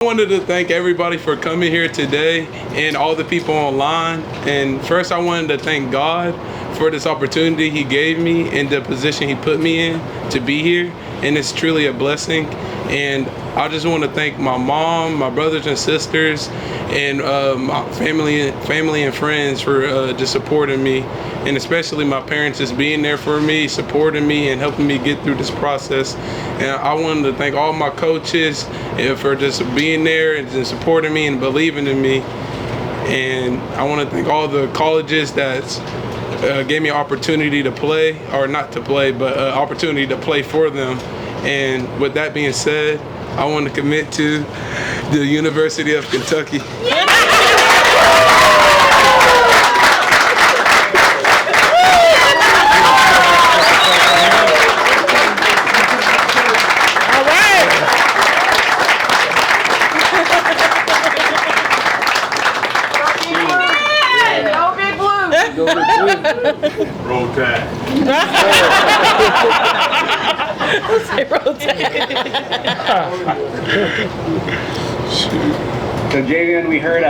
I wanted to thank everybody for coming here today and all the people online. And first, I wanted to thank God for this opportunity He gave me and the position He put me in to be here. And it's truly a blessing. And I just want to thank my mom, my brothers and sisters, and my family and friends for just supporting me, and especially my parents just being there for me, supporting me, and helping me get through this process. And I wanted to thank all my coaches for just being there and just supporting me and believing in me. And I want to thank all the colleges that gave me an opportunity to play, or not to play, but an opportunity to play for them. And with that being said, I want to commit to the University of Kentucky. Yeah. All right. Go Big Blue. Roll Tide. So Javeon, we heard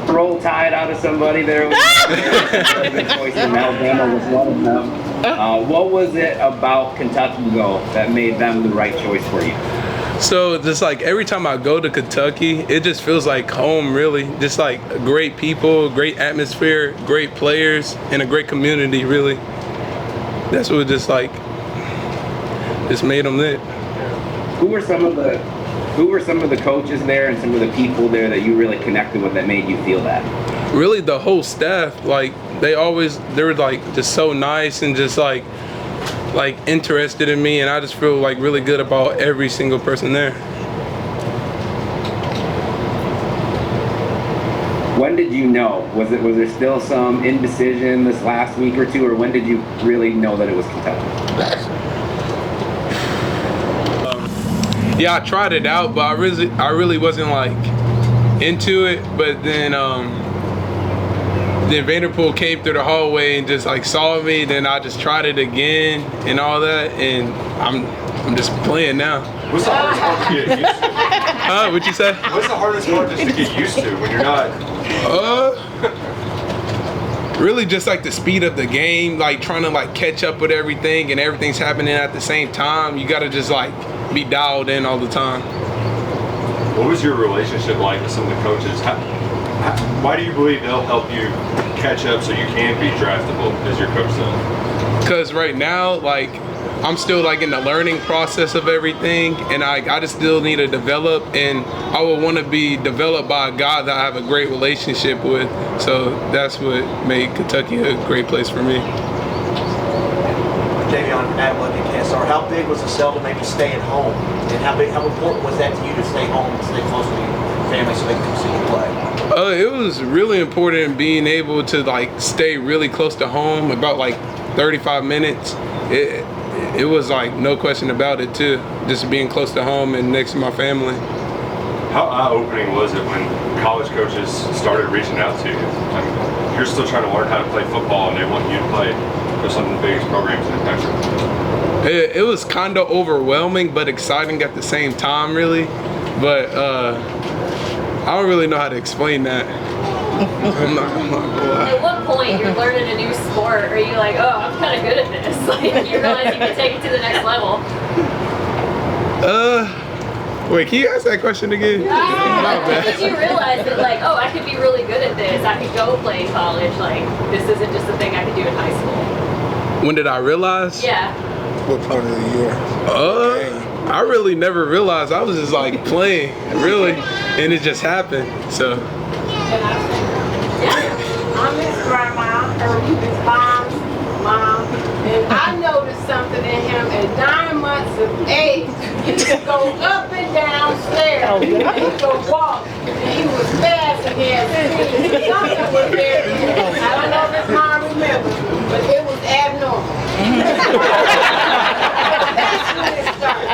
Roll Tide out of somebody there. Choice in Alabama was one of them. What was it about Kentucky though that made them the right choice for you? So just like every time I go to Kentucky, it just feels like home, really. Just like great people, great atmosphere, great players, and a great community, really. That's what just like just made them lit. Who were some of the coaches there and some of the people there that you really connected with that made you feel that? Really, the whole staff, like they were like just so nice and just like interested in me, and I just feel like really good about every single person there. When did you know? Was there still some indecision this last week or two, or when did you really know that it was Kentucky? Yeah, I tried it out, but I really wasn't like into it. But then Vanderpool came through the hallway and just like saw me. Then I just tried it again and all that, and I'm just playing now. What's the hardest part to get used to? What'd you say? What's the hardest part just to get used to when you're not? Really just like the speed of the game, like trying to like catch up with everything, and everything's happening at the same time. You gotta just like be dialed in all the time. What was your relationship like with some of the coaches? Why do you believe they'll help you catch up so you can be draftable as your coach though? Because right now, like, I'm still like in the learning process of everything, and I just still need to develop, and I would want to be developed by a guy that I have a great relationship with. So that's what made Kentucky a great place for me. Javeon, Wildcats, how big was the sell to maybe stay at home, and how important was that to you to stay home and stay close to your family so they can see you play? It was really important being able to like stay really close to home, about like 35 minutes. It was like no question about it too, just being close to home and next to my family. How eye-opening was it when college coaches started reaching out to you? I mean, you're still trying to learn how to play football, and they want you to play for some of the biggest programs in the country. It was kind of overwhelming, but exciting at the same time, really. But I don't really know how to explain that. I'm not gonna lie. At what point you're learning a new sport, or you like, oh, I'm kind of good at this? Like you realize you can take it to the next level. Wait, can you ask that question again? When did you realize that, like, oh, I could be really good at this? I could go play in college. Like, this isn't just a thing I could do in high school. When did I realize? Yeah. What part of the year? I really never realized. I was just like playing, really, and it just happened. So. I'm his grandma, or his mom's mom, and I noticed something in him at 9 months of age. He could go up and down stairs, and he could walk, and he was fast and he had speed. Something was there. I don't know if his mom remembers, but it was abnormal. That's when it started.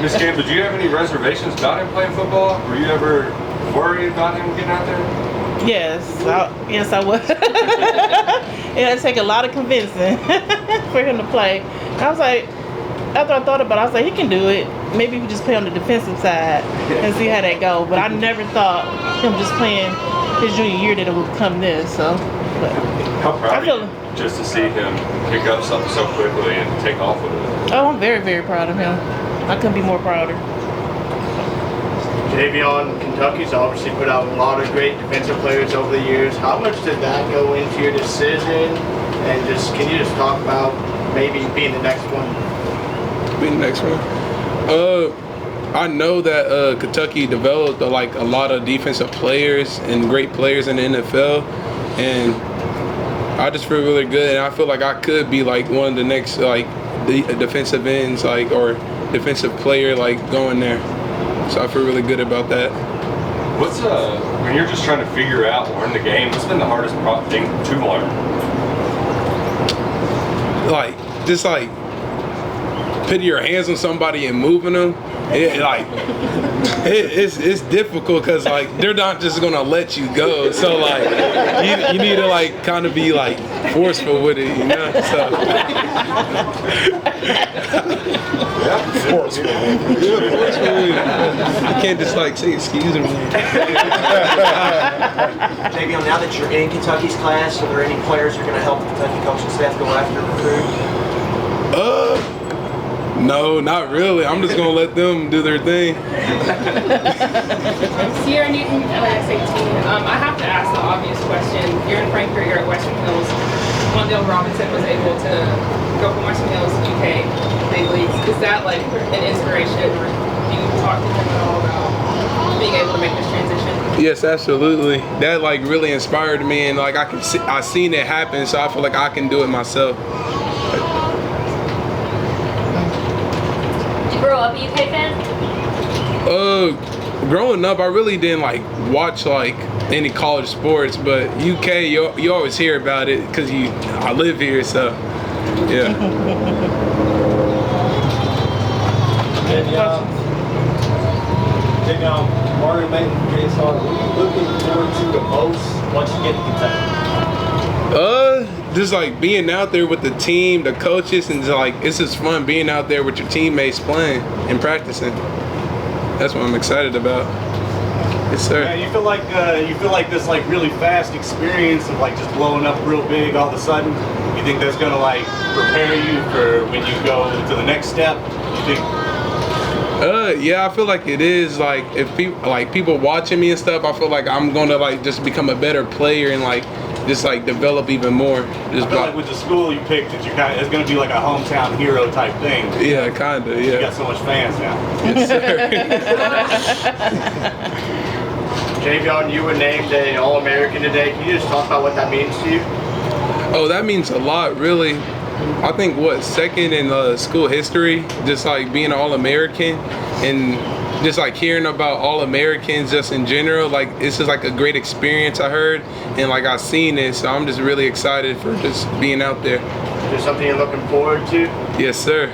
Miss Campbell, did you have any reservations about him playing football? Were you ever worried about him getting out there? Yes, I was. It had to take a lot of convincing for him to play. I was like, after I thought about it, I was like, he can do it. Maybe we just play on the defensive side and see how that go. But I never thought him just playing his junior year that it would come this. So, but How proud I feel. are you just to see him pick up something so quickly and take off with it? Oh, I'm very, very proud of him. I couldn't be more prouder. Javeon, Kentucky's obviously put out a lot of great defensive players over the years. How much did that go into your decision? And can you just talk about maybe being the next one? Being the next one. I know that Kentucky developed a lot of defensive players and great players in the NFL, and I just feel really good. And I feel like I could be like one of the next the defensive ends or defensive player going there. So I feel really good about that. What's when you're just trying to figure out, learn the game, what's been the hardest thing to learn? Putting your hands on somebody and moving them. It's difficult because they're not just gonna let you go. So you need to kind of be forceful with it, you know. So. Forceful. You can't just say excuse me. Javeon, now that you're in Kentucky's class, are there any players you're going to help the Kentucky coaching staff go after and recruit? No, not really. I'm just gonna let them do their thing. Sierra Newton, LAX 18. I have to ask the obvious question. You're in Frankfort, you're at Western Hills. Wan'Dale Robinson was able to go from Western Hills, UK, big leagues. Is that an inspiration? Or do you talk to him at all about being able to make this transition? Yes, absolutely. That really inspired me, and I seen it happen, so I feel like I can do it myself. Grow up a UK fan? Growing up, I really didn't watch any college sports, but UK, you always hear about it because I live here, so yeah. Javeon, Martin Layton, KSR, what are you looking forward to the most once you get to Kentucky? Just being out there with the team, the coaches, and it's just fun being out there with your teammates playing and practicing. That's what I'm excited about. Yes, sir. Yeah, you feel like this really fast experience of just blowing up real big all of a sudden. You think that's gonna prepare you for when you go to the next step? You think? Yeah, I feel like it is. If people watching me and stuff, I feel like I'm gonna just become a better player and just develop even more. Just I feel like with the school you picked, it's gonna be like a hometown hero type thing. Yeah, kinda. Yeah. You got so much fans now. Yes, sir. Javeon, you were named an All-American today. Can you just talk about what that means to you? Oh, that means a lot, really. I think second in school history, just being an All-American and just hearing about All-Americans just in general, it's just a great experience I heard, and I've seen it, so I'm just really excited for just being out there. Is there something you're looking forward to? Yes, sir.